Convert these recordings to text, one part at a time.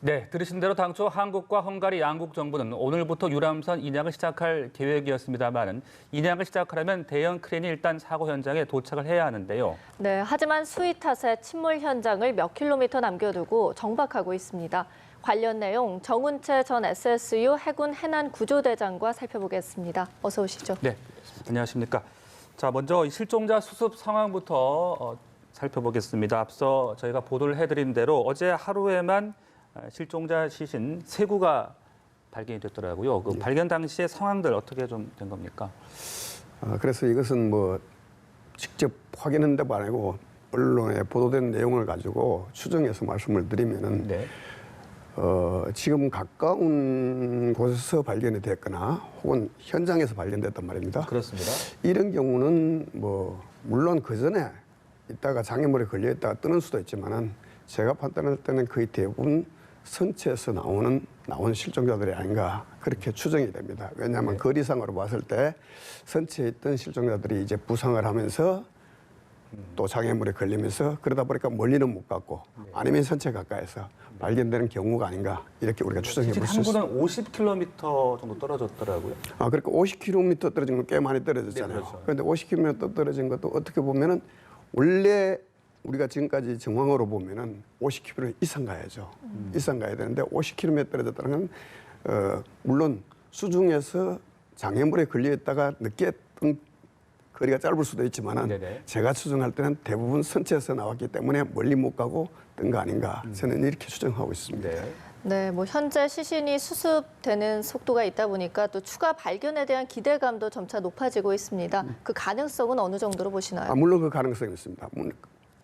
네, 들으신 대로 당초 한국과 헝가리 양국 정부는 오늘부터 유람선 인양을 시작할 계획이었습니다만 인양을 시작하려면 대형 크레인이 일단 사고 현장에 도착을 해야 하는데요. 네, 하지만 수위 탓에 침몰 현장을 몇 킬로미터 남겨두고 정박하고 있습니다. 관련 내용 정운채 전 SSU 해군 해난 구조대장과 살펴보겠습니다. 어서 오시죠. 네, 안녕하십니까. 자, 먼저 실종자 수습 상황부터 살펴보겠습니다. 앞서 저희가 보도를 해드린 대로 어제 하루에만 실종자 시신 3구가 발견이 됐더라고요. 그 발견 당시의 상황들 어떻게 좀 된 겁니까? 그래서 이것은 뭐 직접 확인한 데가 아니고 언론에 보도된 내용을 가지고 추정해서 말씀을 드리면은 네. 지금 가까운 곳에서 발견이 됐거나 혹은 현장에서 발견됐단 말입니다. 그렇습니다. 이런 경우는 뭐 물론 그 전에 있다가 장애물에 걸려 있다가 뜨는 수도 있지만은 제가 판단할 때는 거의 대부분 선체에서 나온 실종자들이 아닌가 그렇게 추정이 됩니다. 왜냐하면 거리상으로 봤을 때 선체에 있던 실종자들이 이제 부상을 하면서 또 장애물에 걸리면서 그러다 보니까 멀리는 못 갔고 아니면 선체 가까이서 발견되는 경우가 아닌가 이렇게 우리가 추정해 볼 수 있습니다. 한 군은 50km 정도 떨어졌더라고요. 그러니까 50km 떨어진 건 꽤 많이 떨어졌잖아요. 네, 그렇죠. 그런데 50km 떨어진 것도 어떻게 보면은 원래 우리가 지금까지 정황으로 보면은 50km 이상 가야죠. 이상 가야 되는데 50km 떨어졌다는 건 물론 수중에서 장애물에 걸려 있다가 늦게 뜬 거리가 짧을 수도 있지만은 네네. 제가 추정할 때는 대부분 선체에서 나왔기 때문에 멀리 못 가고 뜬 거 아닌가 저는 이렇게 추정하고 있습니다. 네. 네, 뭐 현재 시신이 수습되는 속도가 있다 보니까 또 추가 발견에 대한 기대감도 점차 높아지고 있습니다. 그 가능성은 어느 정도로 보시나요? 물론 그 가능성이 있습니다.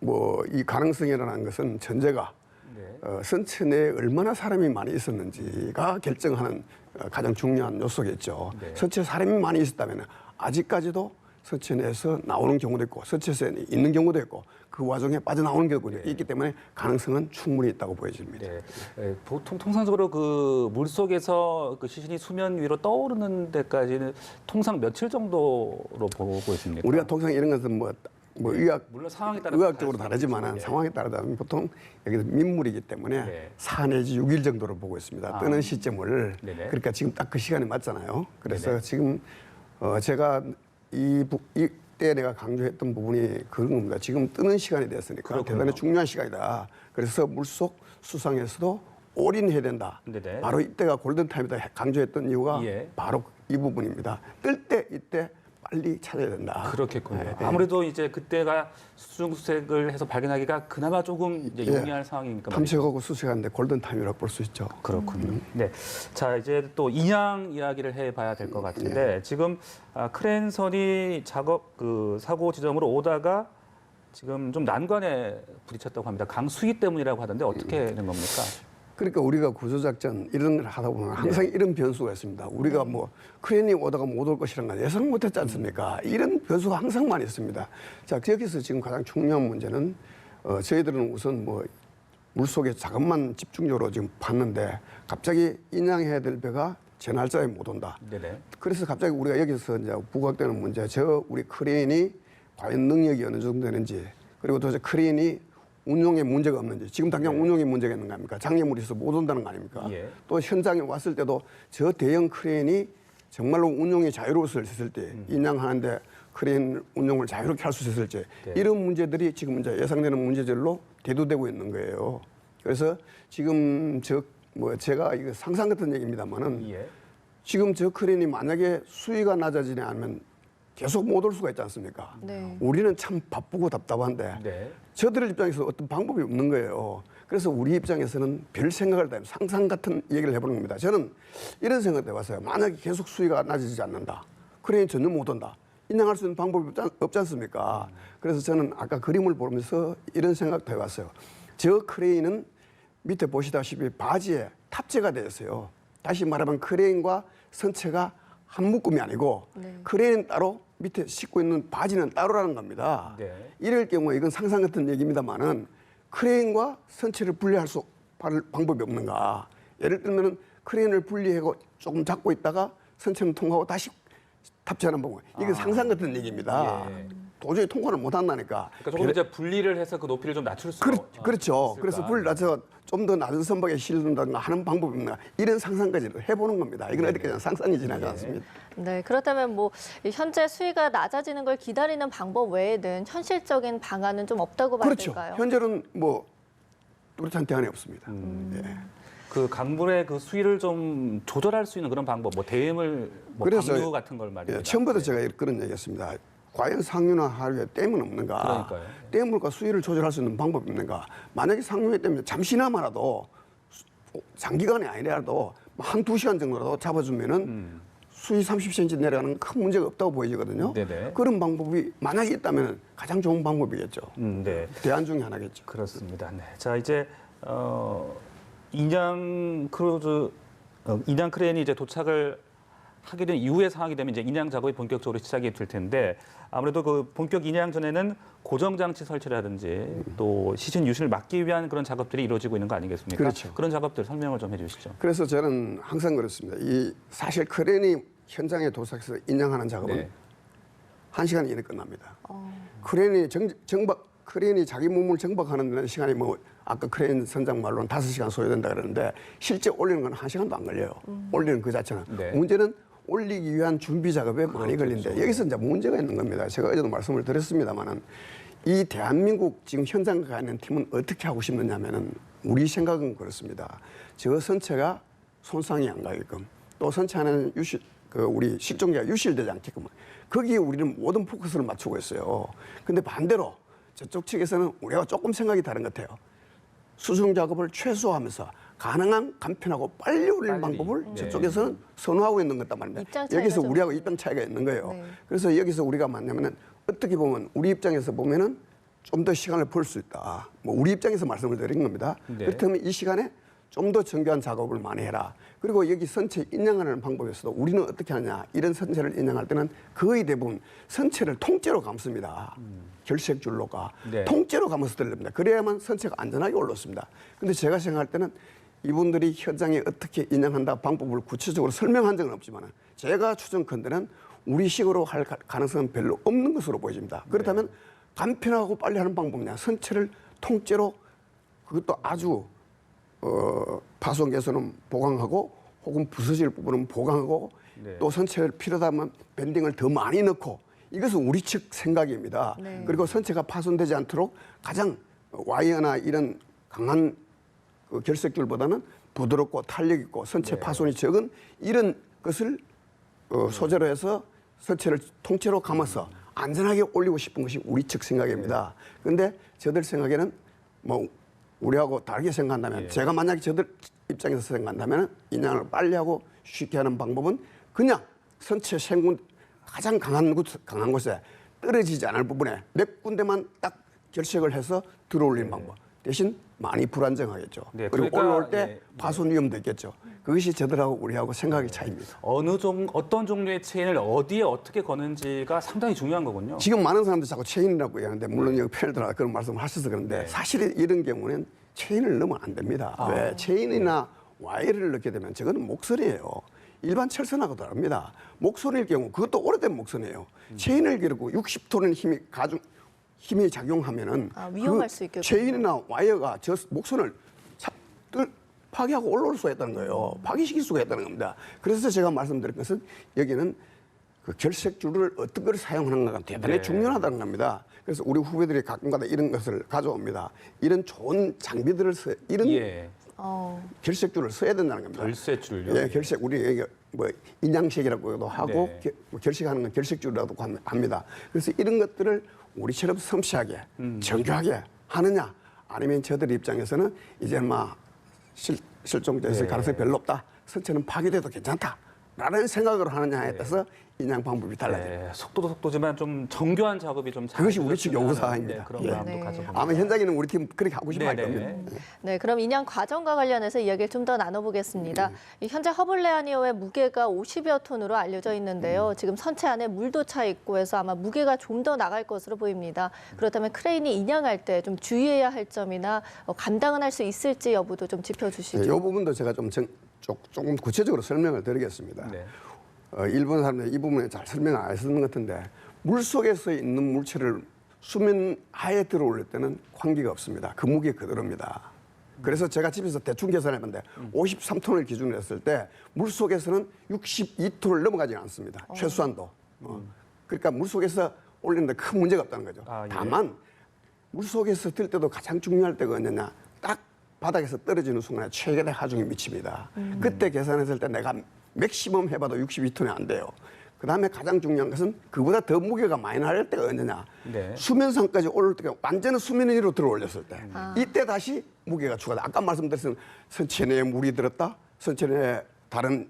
뭐 이 가능성이라는 것은 전제가 선체 내에 얼마나 사람이 많이 있었는지가 결정하는 가장 중요한 요소겠죠. 네. 선체에 사람이 많이 있었다면 아직까지도 선체 내에서 나오는 경우도 있고 선체에 있는 경우도 있고 그 와중에 빠져나오는 경우도 있기 때문에 가능성은 충분히 있다고 보여집니다. 네. 보통 통상적으로 그 물속에서 그 시신이 수면 위로 떠오르는 데까지는 통상 며칠 정도로 보고 있습니까? 우리가 통상 이런 것은 뭐 물론 상황에 따라 의학적으로 다르지만 상황에 따르면 보통 여기서 민물이기 때문에 4 내지 6일 정도로 보고 있습니다. 뜨는 시점을. 네네. 그러니까 지금 딱 그 시간이 맞잖아요. 그래서 네네. 지금 제가 이때 내가 강조했던 부분이 그런 겁니다. 지금 뜨는 시간이 됐으니까 그렇군요. 대단히 중요한 시간이다. 그래서 물속 수상에서도 올인해야 된다. 네네. 바로 이때가 골든타임이다 강조했던 이유가 예. 바로 이 부분입니다. 뜰 때 이때 빨리 찾아야 된다. 그렇겠군요. 네. 아무래도 이제 그때가 수중수색을 해서 발견하기가 그나마 조금 이제 용이할 상황이니까 말이죠. 탐색하고 수색하는데 골든타임이라고 볼 수 있죠. 그렇군요. 네. 자, 이제 또 인양 이야기를 해봐야 될 것 같은데 지금 크레인선이 사고 지점으로 오다가 지금 좀 난관에 부딪혔다고 합니다. 강수위 때문이라고 하던데 어떻게 된 겁니까? 그러니까 우리가 구조작전 이런 걸 하다 보면 항상 이런 변수가 있습니다. 우리가 뭐 크레인이 오다가 못 올 것이라는 걸 예상 못했지 않습니까? 이런 변수가 항상 많이 있습니다. 자, 여기서 지금 가장 중요한 문제는 저희들은 우선 뭐 물속에 작업만 집중적으로 지금 봤는데 갑자기 인양해야 될 배가 제 날짜에 못 온다. 네네. 그래서 갑자기 우리가 여기서 이제 부각되는 문제, 우리 크레인이 과연 능력이 어느 정도 되는지, 그리고 또 크레인이 운용에 문제가 없는지, 지금 당장 운용에 문제가 있는 거 아닙니까? 장애물이 있어서 못 온다는 거 아닙니까? 예. 또 현장에 왔을 때도 저 대형 크레인이 정말로 운용이 자유로울 수 있을 때, 인양하는데 크레인 운용을 자유롭게 할 수 있을지, 이런 문제들이 지금 이제 예상되는 문제들로 대두되고 있는 거예요. 그래서 지금 제가 이거 상상 같은 얘기입니다만은 지금 저 크레인이 만약에 수위가 낮아지지 않으면 계속 못 올 수가 있지 않습니까? 네. 우리는 참 바쁘고 답답한데 저들 입장에서 어떤 방법이 없는 거예요. 그래서 우리 입장에서는 별 생각을 다 상상 같은 얘기를 해보는 겁니다. 저는 이런 생각도 해봤어요. 만약에 계속 수위가 낮아지지 않는다. 크레인 전혀 못 온다. 인양할 수 있는 방법이 없지 않습니까? 그래서 저는 아까 그림을 보면서 이런 생각도 해봤어요. 저 크레인은 밑에 보시다시피 바지에 탑재가 되어 있어요. 다시 말하면 크레인과 선체가 한 묶음이 아니고 크레인은 따로 밑에 싣고 있는 바지는 따로라는 겁니다. 이럴 경우에 이건 상상 같은 얘기입니다만은 크레인과 선체를 분리할 수 방법이 없는가. 예를 들면 크레인을 분리하고 조금 잡고 있다가 선체는 통과하고 다시 탑재하는 방법. 이건 상상 같은 얘기입니다. 도저히 통과를 못 한다니까. 그러니까 조금 이제 분리를 해서 그 높이를 좀 낮출 수 그렇죠. 있을까? 그래서 불 낮춰 좀 더 낮은 선박에 실는다든가 하는 방법이 있나 이런 상상까지 해보는 겁니다. 이건 어디까지나 상상이 지나지 않습니다. 네, 그렇다면 뭐 현재 수위가 낮아지는 걸 기다리는 방법 외에는 현실적인 방안은 좀 없다고 봐야 그렇죠. 될까요? 현재는 뭐 뚜렷한 대안이 없습니다. 예. 그 강물의 그 수위를 좀 조절할 수 있는 그런 방법, 뭐 대응을 뭐 그래서 방류 같은 걸 말입니다. 예, 처음부터 제가 그런 얘기했습니다. 과연 상류나 하류에 댐은 없는가? 그러니까요. 댐물과 수위를 조절할 수 있는 방법이 있는가? 만약에 상류에 댐이 잠시나마라도 장기간이 아니라도 한두 시간 정도라도 잡아주면은 수위 30cm 내려가는 큰 문제가 없다고 보여지거든요. 네네. 그런 방법이 만약에 있다면 가장 좋은 방법이겠죠. 네. 대안 중에 하나겠죠. 그렇습니다. 네. 자, 이제 인양 크루즈 인양 크레인이 이제 도착을 하게 된 이후의 상황이 되면 이제 인양 작업이 본격적으로 시작이 될 텐데 아무래도 그 본격 인양 전에는 고정 장치 설치라든지 또 시신 유실을 막기 위한 그런 작업들이 이루어지고 있는 거 아니겠습니까? 그렇죠. 그런 작업들 설명을 좀 해주시죠. 그래서 저는 항상 그렇습니다. 이 사실 크레인이 현장에 도착해서 인양하는 작업은 네. 1시간 이내 끝납니다. 크레인이 크레인이 자기 몸을 정박하는 데는 시간이 뭐 아까 크레인 선장 말로는 5시간 소요된다 그러는데 실제 올리는 건 1시간도 안 걸려요. 올리는 그 자체는. 네. 문제는 올리기 위한 준비 작업에 많이 걸린데 여기서 이제 문제가 있는 겁니다. 제가 어제도 말씀을 드렸습니다만은 이 대한민국 지금 현장 가 있는 팀은 어떻게 하고 싶느냐면은 우리 생각은 그렇습니다. 저 선체가 손상이 안 가게끔 또 선체 안에는 우리 실종자가 유실되지 않게끔 거기에 우리는 모든 포커스를 맞추고 있어요. 근데 반대로 저쪽 측에서는 우리가 조금 생각이 다른 것 같아요. 수중 작업을 최소화하면서 가능한 간편하고 빨리 올리는 방법을 저쪽에서는 선호하고 있는 것단 말입니다. 입장 차이가 여기서 좀 우리하고 입장 차이가 있는 거예요. 네. 그래서 여기서 우리가 만나면은 어떻게 보면 우리 입장에서 보면은 좀 더 시간을 벌 수 있다. 뭐 우리 입장에서 말씀을 드린 겁니다. 네. 그렇다면 이 시간에 좀 더 정교한 작업을 많이 해라. 그리고 여기 선체 인양하는 방법에서도 우리는 어떻게 하냐. 이런 선체를 인양할 때는 거의 대부분 선체를 통째로 감습니다. 결색줄로가. 네. 통째로 감아서 들립니다. 그래야만 선체가 안전하게 올랐습니다. 근데 제가 생각할 때는 이분들이 현장에 어떻게 인양한다 방법을 구체적으로 설명한 적은 없지만 제가 추정컨대는 우리식으로 할 가능성은 별로 없는 것으로 보여집니다. 그렇다면 간편하고 빨리 하는 방법이냐. 선체를 통째로 그것도 아주 파손 개선은 보강하고 혹은 부서질 부분은 보강하고 네. 또 선체를 필요하다면 밴딩을 더 많이 넣고 이것은 우리 측 생각입니다. 네. 그리고 선체가 파손되지 않도록 가장 와이어나 이런 강한 그 결색줄보다는 부드럽고 탄력 있고 선체 네. 파손이 적은 이런 것을 소재로 해서 선체를 통째로 감아서 안전하게 올리고 싶은 것이 우리 측 생각입니다. 그런데 저들 생각에는 뭐 우리하고 다르게 생각한다면 제가 만약에 저들 입장에서 생각한다면 인양을 빨리 하고 쉽게 하는 방법은 그냥 선체 생군 가장 강한 곳에 떨어지지 않을 부분에 몇 군데만 딱 결색을 해서 들어올리는 방법. 대신 많이 불안정하겠죠. 네, 그리고 그러니까, 올라올 때 파손 위험도 있겠죠. 그것이 저들하고 우리하고 생각의 차이입니다. 어떤 종류의 체인을 어디에 어떻게 거는지가 상당히 중요한 거군요. 지금 많은 사람들이 자꾸 체인이라고 얘기하는데 물론 여기 패널들아 그런 말씀을 하셔서 그런데 사실 이런 경우는 체인을 넣으면 안 됩니다. 왜? 체인이나 와이어를 넣게 되면 저거는 목선이에요. 일반 철선하고 다릅니다. 목선일 경우 그것도 오래된 목선이에요. 체인을 기르고 60톤의 힘이 작용하면은 위험할 수 있겠군요. 체인이나 와이어가 저 목선을 파괴하고 올라올 수가 있다는 거예요. 파괴시킬 수가 있다는 겁니다. 그래서 제가 말씀드린 것은 여기는 그 결색줄을 어떤 걸 사용하는가가 대단히 중요하다는 겁니다. 그래서 우리 후배들이 가끔가다 이런 것을 가져옵니다. 이런 좋은 장비들을 결색줄을 써야 된다는 겁니다. 결색줄요? 예, 결색 우리 여기 뭐 인양색이라고도 하고 네. 결색하는 건 결색줄이라고 합니다. 그래서 이런 것들을 우리처럼 섬세하게 정교하게 하느냐 아니면 저들 입장에서는 이제 막 실종됐을 가능성이 별로 없다. 선체는 파괴돼도 괜찮다라는 생각으로 하느냐에 따라서 인양 방법이 달라져요. 네, 속도도 속도지만 좀 정교한 작업이 좀 잘 그것이 우리 측 되었으면 요구사항입니다. 하는, 그런 예. 마음도 네. 가져봅니다. 아마 현장에는 우리 팀 그렇게 하고 싶어 할 네, 네. 겁니다. 네, 그럼 인양 과정과 관련해서 이야기를 좀 더 나눠보겠습니다. 현재 허블레아니어의 무게가 50여 톤으로 알려져 있는데요. 지금 선체 안에 물도 차 있고 해서 아마 무게가 좀 더 나갈 것으로 보입니다. 그렇다면 크레인이 인양할 때 좀 주의해야 할 점이나 감당은 할 수 있을지 여부도 좀 짚어주시죠. 이 부분도 제가 조금 구체적으로 설명을 드리겠습니다. 네. 일본 사람들이 이 부분에 잘 설명을 안 했었는 것 같은데 물속에서 있는 물체를 수면 하에 들어올릴 때는 환기가 없습니다. 그 무게 그대로입니다. 그래서 제가 집에서 대충 계산해봤는데 53톤을 기준으로 했을 때 물속에서는 62톤을 넘어가지 않습니다. 최소한도. 그러니까 물속에서 올리는데 큰 문제가 없다는 거죠. 아, 예. 다만 물속에서 들 때도 가장 중요할 때가 언제냐. 딱 바닥에서 떨어지는 순간에 최대의 하중이 미칩니다. 그때 계산했을 때 내가 맥시멈 해봐도 62톤이 안 돼요. 그다음에 가장 중요한 것은 그보다 더 무게가 많이 나갈 때가 언제냐. 네. 수면상까지 오를 때가 완전히 수면 위로 들어 올렸을 때. 이때 다시 무게가 추가돼. 아까 말씀드렸던 선체 내에 물이 들었다. 선체 내에 다른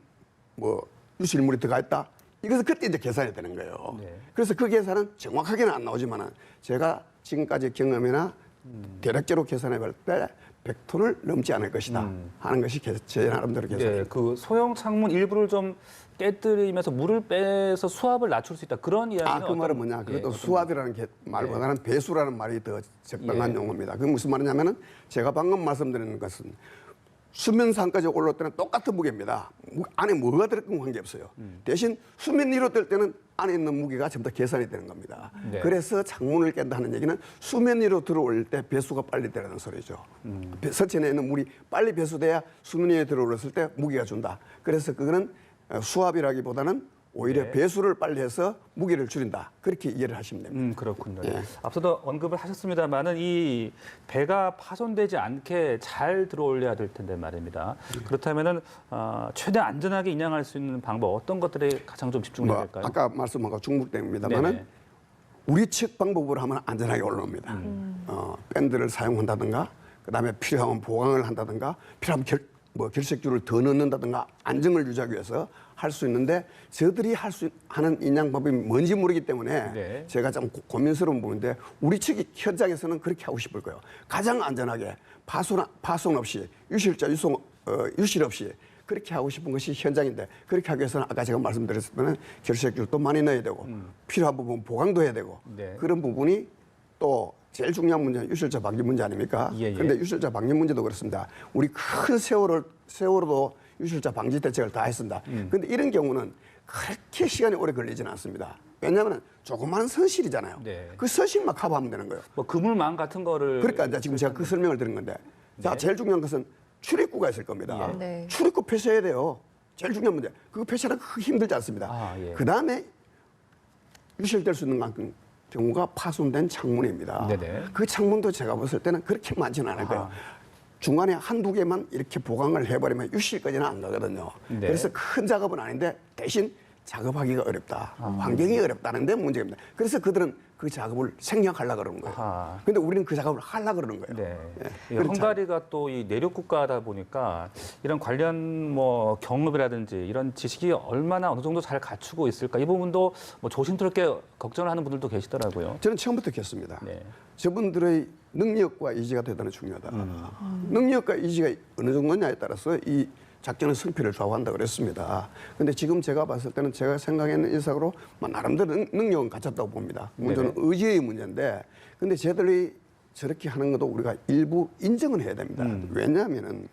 뭐 유실물이 들어가 있다. 이것은 그때 이제 계산이 되는 거예요. 네. 그래서 그 계산은 정확하게는 안 나오지만은 제가 지금까지 경험이나 대략적으로 계산해 볼 때 100톤을 넘지 않을 것이다 하는 것이 제 나름대로 계산입니다. 네, 그 소형 창문 일부를 좀 깨뜨리면서 물을 빼서 수압을 낮출 수 있다. 그런 이야기는 그 말은 뭐냐? 그것도 수압이라는 말보다는 배수라는 말이 더 적당한 용어입니다. 그게 무슨 말이냐면은 제가 방금 말씀드리는 것은 수면상까지 올라올 때는 똑같은 무게입니다. 안에 뭐가 들어간 관계없어요. 대신 수면 위로 뜰 때는 안에 있는 무게가 전부 다 계산이 되는 겁니다. 네. 그래서 창문을 깬다는 얘기는 수면 위로 들어올 때 배수가 빨리 되라는 소리죠. 선체 내에 있는 물이 빨리 배수돼야 수면 위에 들어올랐을 때 무게가 준다. 그래서 그거는 수압이라기보다는 오히려 네. 배수를 빨리 해서 무게를 줄인다. 그렇게 이해를 하시면 됩니다. 그렇군요. 예. 앞서도 언급을 하셨습니다만은 이 배가 파손되지 않게 잘 들어올려야 될 텐데 말입니다. 그렇다면은 최대 안전하게 인양할 수 있는 방법 어떤 것들에 가장 좀 집중해야 될까요? 아까 말씀한 거 중복됩니다만은 네네. 우리 측 방법으로 하면 안전하게 올라옵니다. 밴드를 사용한다든가, 그다음에 필요하면 보강을 한다든가, 필요하면 결색줄을 더 넣는다든가 안정을 유지하기 위해서 할 수 있는데 저들이 하는 인양 방법이 뭔지 모르기 때문에 네. 제가 좀 고민스러운 부분인데 우리 측 현장에서는 그렇게 하고 싶을 거예요. 가장 안전하게 파손 없이 유실 없이 그렇게 하고 싶은 것이 현장인데 그렇게 하기 위해서는 아까 제가 말씀드렸으면 결색줄도 많이 넣어야 되고 필요한 부분 보강도 해야 되고 네. 그런 부분이 또 제일 중요한 문제는 유실자 방지 문제 아닙니까? 예, 예. 그런데 유실자 방지 문제도 그렇습니다. 우리 큰 세월호도 유실자 방지 대책을 다 했습니다. 그런데 이런 경우는 그렇게 시간이 오래 걸리지는 않습니다. 왜냐하면 조그마한 선실이잖아요. 네. 그 선실만 커버하면 되는 거예요. 뭐 그물망 같은 거를 그러니까 이제 지금 제가 그 설명을 드린 건데 자, 제일 중요한 것은 출입구가 있을 겁니다. 예. 네. 출입구 표시해야 돼요. 제일 중요한 문제. 그거 표시하는 거 힘들지 않습니다. 아, 예. 그다음에 유실될 수 있는 만큼 경우가 파손된 창문입니다. 네네. 그 창문도 제가 봤을 때는 그렇게 많지는 않을 거예요. 중간에 한두 개만 이렇게 보강을 해버리면 유실까지는 안 가거든요. 네. 그래서 큰 작업은 아닌데 대신 작업하기가 어렵다. 환경이 어렵다는 데 문제입니다. 그래서 그들은 그 작업을 생략하려고 그러는 거예요. 아하. 근데 우리는 그 작업을 하려고 그러는 거예요. 네. 예. 이 그렇죠. 헝가리가 또 이 내륙 국가다 보니까 이런 관련 뭐 경험이라든지 이런 지식이 얼마나 어느 정도 잘 갖추고 있을까 이 부분도 뭐 조심스럽게 걱정을 하는 분들도 계시더라고요. 저는 처음부터 했습니다. 네. 저분들의 능력과 의지가 대단히 중요하다. 능력과 의지가 어느 정도냐에 따라서 이 작전의 성패를 좌우한다 그랬습니다. 그런데 지금 제가 봤을 때는 제가 생각하는 인사로 나름대로 능력은 갖췄다고 봅니다. 문제는 의지의 문제인데, 근데 쟤들이 저렇게 하는 것도 우리가 일부 인정은 해야 됩니다. 왜냐하면은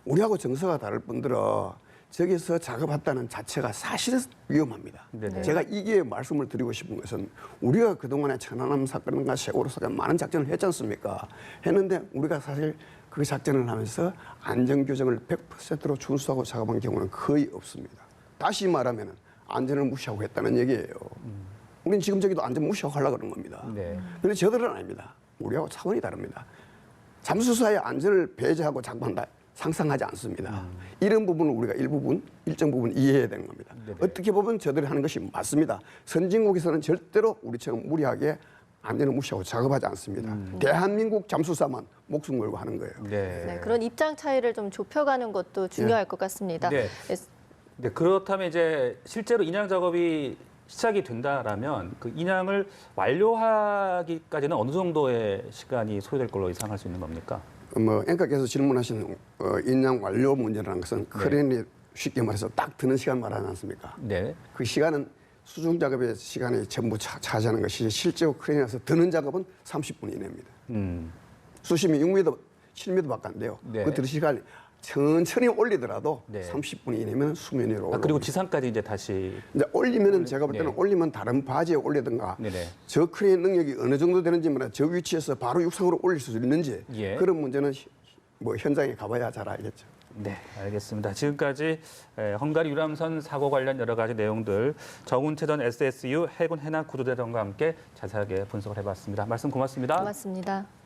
우리하고 정서가 다를 뿐더러 저기서 작업했다는 자체가 사실은 위험합니다. 네네. 제가 이게 말씀을 드리고 싶은 것은 우리가 그동안에 천안함 사건과 세월호 사건 많은 작전을 했지 않습니까? 했는데 우리가 사실 그 작전을 하면서 안전규정을 100%로 준수하고 작업한 경우는 거의 없습니다. 다시 말하면 안전을 무시하고 했다는 얘기예요. 우리는 지금 저기도 안전 무시하고 하려고 그러는 겁니다. 네. 그런데 저들은 아닙니다. 우리하고 차원이 다릅니다. 잠수사의 안전을 배제하고 작업한다. 상상하지 않습니다. 이런 부분을 우리가 일정 부분 이해해야 되는 겁니다. 네네. 어떻게 보면 저들이 하는 것이 맞습니다. 선진국에서는 절대로 우리처럼 무리하게 안전을 무시하고 작업하지 않습니다. 대한민국 잠수사만 목숨 걸고 하는 거예요. 네. 네, 그런 입장 차이를 좀 좁혀가는 것도 중요할 것 같습니다. 네. 네, 그렇다면 이제 실제로 인양 작업이 시작이 된다라면 그 인양을 완료하기까지는 어느 정도의 시간이 소요될 걸로 예상할 수 있는 겁니까? 앵커께서 질문하신 인양 완료 문제라는 것은 크레인이 쉽게 말해서 딱 드는 시간 말하지 않습니까? 네. 그 시간은 수중 작업의 시간이 전부 차지하는 것이 실제로 크레인에서 드는 작업은 30분 이내입니다. 수심이 7m밖에 안 돼요. 네. 그 들어시간이 천천히 올리더라도 네. 30분 이내면 수면 위로 올라옵니다. 그리고 지상까지 이제 다시 이제 올리면은 제가 볼 때는 네. 올리면 다른 바지에 올리든가 네네. 저 크레인 능력이 어느 정도 되는지만 저 위치에서 바로 육상으로 올릴 수 있는지 예. 그런 문제는 뭐 현장에 가봐야 잘 알겠죠. 네, 알겠습니다. 지금까지 헝가리 유람선 사고 관련 여러 가지 내용들 정운채 전 SSU 해군 해난 구조대장과 함께 자세하게 분석을 해봤습니다. 말씀 고맙습니다. 고맙습니다.